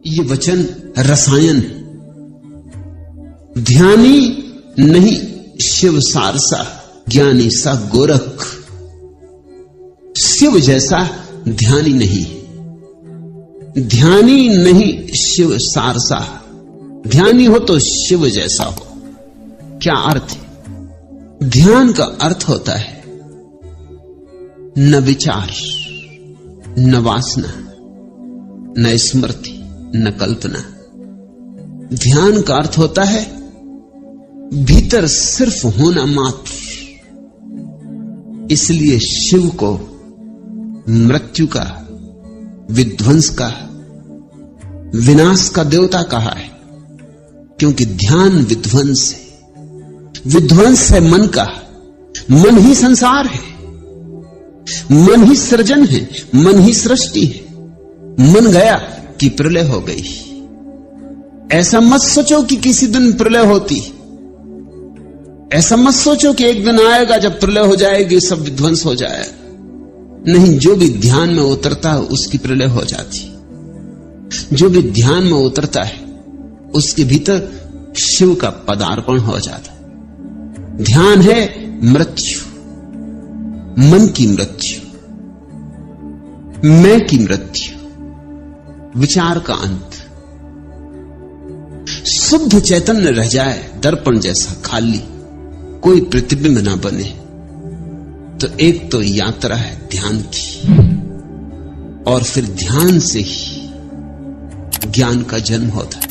ये वचन रसायन है। ध्यानी नहीं शिव सारसा, ज्ञानी सा गोरख। शिव जैसा ध्यानी नहीं, ध्यानी नहीं शिव सारसा। ध्यानी हो तो शिव जैसा हो। क्या अर्थ है? ध्यान का अर्थ होता है न विचार, न वासना, न स्मृति, न कल्पना। ध्यान का अर्थ होता है भीतर सिर्फ होना मात्र। इसलिए शिव को मृत्यु का, विध्वंस का, विनाश का देवता कहा है, क्योंकि ध्यान विध्वंस है। विध्वंस है मन का। मन ही संसार है, मन ही सृजन है, मन ही सृष्टि है। मन गया कि प्रलय हो गई। ऐसा मत सोचो कि किसी दिन प्रलय होती, ऐसा मत सोचो कि एक दिन आएगा जब प्रलय हो जाएगी, सब विध्वंस हो जाएगा। नहीं, जो भी ध्यान में उतरता है उसकी प्रलय हो जाती। जो भी ध्यान में उतरता है उसके भीतर शिव का पदार्पण हो जाता है। ध्यान है मृत्यु, मन की मृत्यु, मैं की मृत्यु, विचार का अंत। शुद्ध चैतन्य रह जाए, दर्पण जैसा खाली, कोई प्रतिबिंब ना बने, तो एक तो यात्रा है ध्यान की, और फिर ध्यान से ही ज्ञान का जन्म होता है।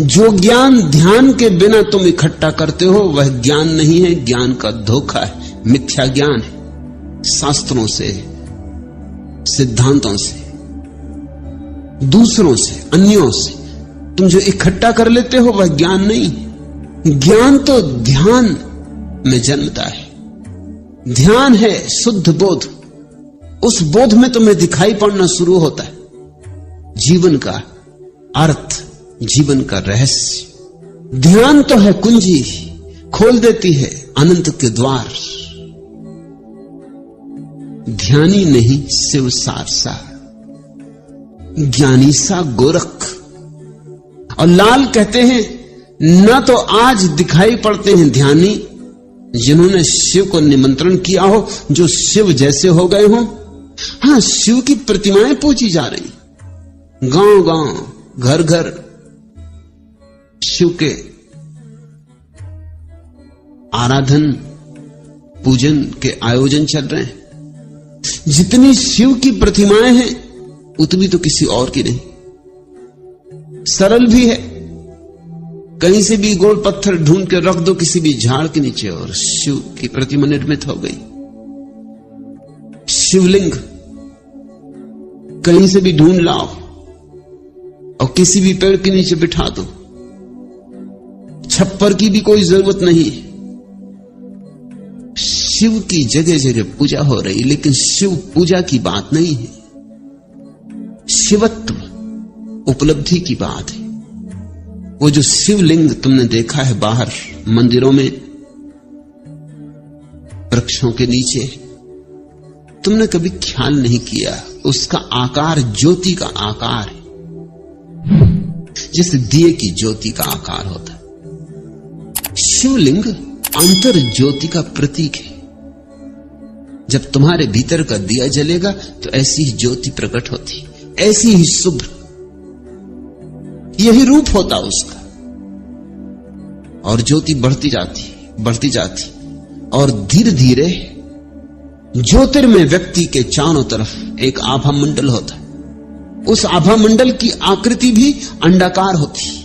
जो ज्ञान ध्यान के बिना तुम इकट्ठा करते हो वह ज्ञान नहीं है, ज्ञान का धोखा है, मिथ्या ज्ञान है। शास्त्रों से, सिद्धांतों से, दूसरों से, अन्यों से तुम जो इकट्ठा कर लेते हो वह ज्ञान नहीं। ज्ञान तो ध्यान में जन्मता है। ध्यान है शुद्ध बोध। उस बोध में तुम्हें दिखाई पड़ना शुरू होता है जीवन का अर्थ, जीवन का रहस्य। ध्यान तो है कुंजी, खोल देती है अनंत के द्वार। ध्यानी नहीं शिव सारसा, ज्ञानी सा गोरख। और लाल कहते हैं न तो आज दिखाई पड़ते हैं ध्यानी जिन्होंने शिव को निमंत्रण किया हो, जो शिव जैसे हो गए हो। हां, शिव की प्रतिमाएं पूजी जा रही, गांव गांव, घर घर शिव के आराधन पूजन के आयोजन चल रहे हैं। जितनी शिव की प्रतिमाएं हैं उतनी तो किसी और की नहीं। सरल भी है, कहीं से भी गोल पत्थर ढूंढ के रख दो किसी भी झाड़ के नीचे और शिव की प्रतिमा निर्मित हो गई। शिवलिंग कहीं से भी ढूंढ लाओ और किसी भी पेड़ के नीचे बिठा दो। छप्पर की भी कोई जरूरत नहीं। शिव की जगह जगह पूजा हो रही, लेकिन शिव पूजा की बात नहीं है। शिवत्व उपलब्धि की बात है। वो जो शिवलिंग तुमने देखा है बाहर मंदिरों में, वृक्षों के नीचे, तुमने कभी ख्याल नहीं किया उसका आकार ज्योति का आकार है, जैसे दिए की ज्योति का आकार होता है। शिवलिंग अंतर ज्योति का प्रतीक है। जब तुम्हारे भीतर का दिया जलेगा तो ऐसी ही ज्योति प्रकट होती, ऐसी ही शुभ्र, यही रूप होता उसका। और ज्योति बढ़ती जाती और धीरे धीरे ज्योतिर्मय व्यक्ति के चारों तरफ एक आभा मंडल होता है। उस आभा मंडल की आकृति भी अंडाकार होती।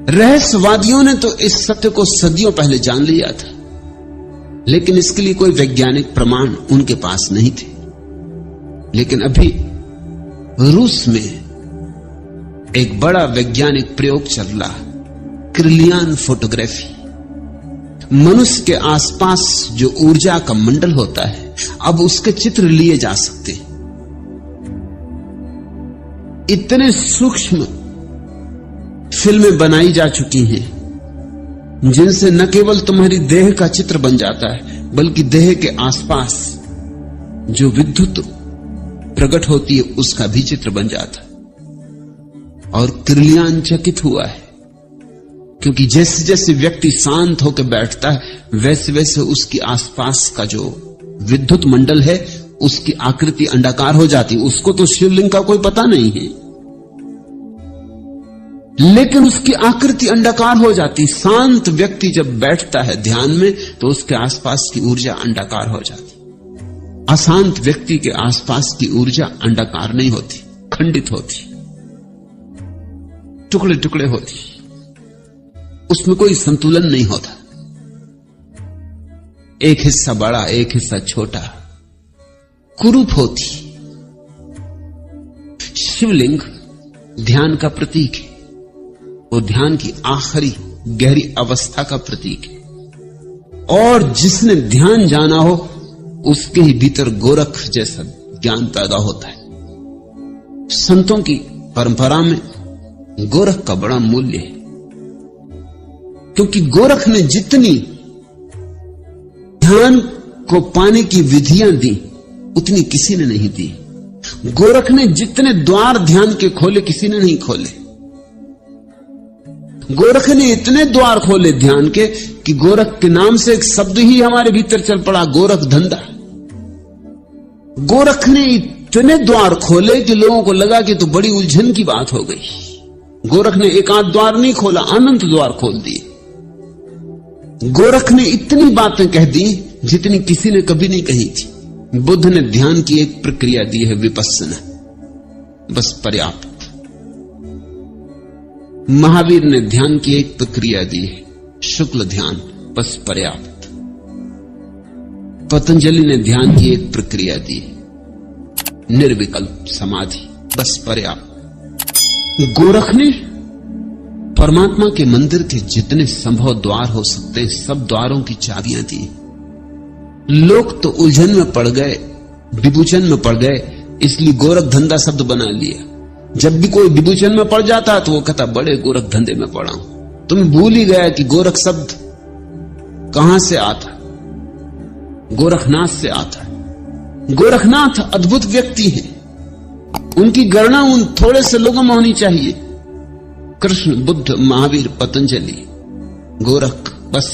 रहस्यवादियों ने तो इस सत्य को सदियों पहले जान लिया था, लेकिन इसके लिए कोई वैज्ञानिक प्रमाण उनके पास नहीं थे। लेकिन अभी रूस में एक बड़ा वैज्ञानिक प्रयोग चल रहा, क्रिलियन फोटोग्राफी। मनुष्य के आसपास जो ऊर्जा का मंडल होता है, अब उसके चित्र लिए जा सकते। इतने सूक्ष्म फिल्में बनाई जा चुकी हैं जिनसे न केवल तुम्हारी देह का चित्र बन जाता है, बल्कि देह के आसपास जो विद्युत प्रकट होती है उसका भी चित्र बन जाता है। और किरलियान चकित हुआ है, क्योंकि जैसे जैसे व्यक्ति शांत होकर बैठता है वैसे वैसे उसकी आसपास का जो विद्युत मंडल है उसकी आकृति अंडाकार हो जाती। उसको तो शिवलिंग का कोई पता नहीं है, लेकिन उसकी आकृति अंडाकार हो जाती। शांत व्यक्ति जब बैठता है ध्यान में तो उसके आसपास की ऊर्जा अंडाकार हो जाती। अशांत व्यक्ति के आसपास की ऊर्जा अंडाकार नहीं होती, खंडित होती, टुकड़े टुकड़े होती, उसमें कोई संतुलन नहीं होता। एक हिस्सा बड़ा एक हिस्सा छोटा, कुरूप होती। शिवलिंग ध्यान का प्रतीक है, वो ध्यान की आखिरी गहरी अवस्था का प्रतीक है। और जिसने ध्यान जाना हो उसके ही भीतर गोरख जैसा ज्ञान पैदा होता है। संतों की परंपरा में गोरख का बड़ा मूल्य है, क्योंकि गोरख ने जितनी ध्यान को पाने की विधियां दी उतनी किसी ने नहीं दी। गोरख ने जितने द्वार ध्यान के खोले किसी ने नहीं खोले। गोरख ने इतने द्वार खोले ध्यान के कि गोरख के नाम से एक शब्द ही हमारे भीतर चल पड़ा, गोरख धंधा। गोरख ने इतने द्वार खोले कि लोगों को लगा कि तो बड़ी उलझन की बात हो गई। गोरख ने एक आध द्वार नहीं खोला, अनंत द्वार खोल दिए। गोरख ने इतनी बातें कह दी जितनी किसी ने कभी नहीं कही थी। बुद्ध ने ध्यान की एक प्रक्रिया दी है, विपस्सना, बस पर्याप्त। महावीर ने ध्यान की एक प्रक्रिया दी है, शुक्ल ध्यान, बस पर्याप्त। पतंजलि ने ध्यान की एक प्रक्रिया दी है, निर्विकल्प समाधि, बस पर्याप्त। गोरख ने परमात्मा के मंदिर के जितने संभव द्वार हो सकते हैं सब द्वारों की चाबियां दी। लोग तो उलझन में पड़ गए, विभूचन में पड़ गए, इसलिए गोरख धंधा शब्द बना लिया। जब भी कोई विभूचन में पड़ जाता तो वो कहता बड़े गोरख धंधे में पड़ा हूं। तुम भूल ही गया कि गोरख शब्द कहां से आता, गोरखनाथ से आता है। गोरखनाथ अद्भुत व्यक्ति हैं, उनकी गणना उन थोड़े से लोगों में होनी चाहिए। कृष्ण, बुद्ध, महावीर, पतंजलि, गोरख, बस